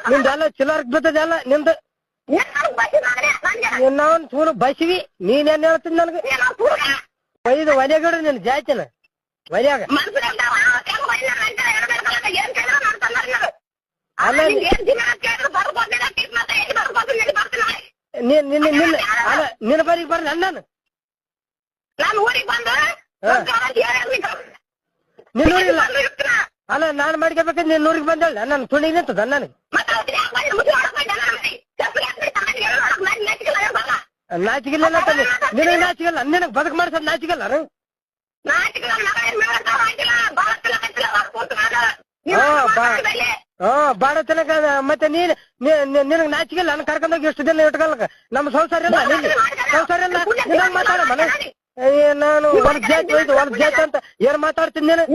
ನಿಂದೆಲ್ಲ ಚಿಲ್ಲರ್ಗ್ ಬಿದ್ದದೆಲ್ಲ ನಿಂದು ನಾವನ್ ಫೂಲ್ ಬಸಿವಿ ನೀನೇನ್ ಹೇಳ್ತೀನಿ ನನ್ಗೆ ಒಯ್ದು ಒಲೆಗಡ ನಿನ್ ಜಾಯ್ತಿನ ಒಲೆಯಾಗ ಅಲ್ಲ ನಿನ್ನ ಬರಿಗೆ ಬರ್ಲಿ ನಾನು ನಿನ್ನ ಊರಿಲ್ಲ ಅಲ್ಲ ನಾನ್ ಮಾಡ್ಕೋಬೇಕ ನಿನ್ನ ಊರಿಗೆ ಬಂದಳ ನನ್ ತುಣಿಗೆ ನಿಂತದ ನನಗೆ ನಾಚಿಗಿಲ್ಲ ನಿನಗೆ ನಾಚಿಗಲ್ಲ ನಿನಗ್ ಬದುಕು ಮಾಡ್ಸದ್ ನಾಚಿಗಲ್ಲ ಬಾಳ ತನಕ ಮತ್ತೆ ನಿನಗ್ ನಾಚಿಗಿಲ್ಲ ನನ್ ಕರ್ಕೊಂಡೋಗಿ ಎಷ್ಟು ದಿನ ಇಟ್ಕೊಳಕ ನಮ್ಮ ಸಂಸಾರ ಇಲ್ಲ ಸಂಸಾರ ಇಲ್ಲ ನಿನಗ್ ಮಾತಾಡ ಮನೆ ನಾನು ಹೊಲಕ್ ಜಾತಿ ಅಂತ ಏನ್ ಮಾತಾಡ್ತೀನಿ ನೀನು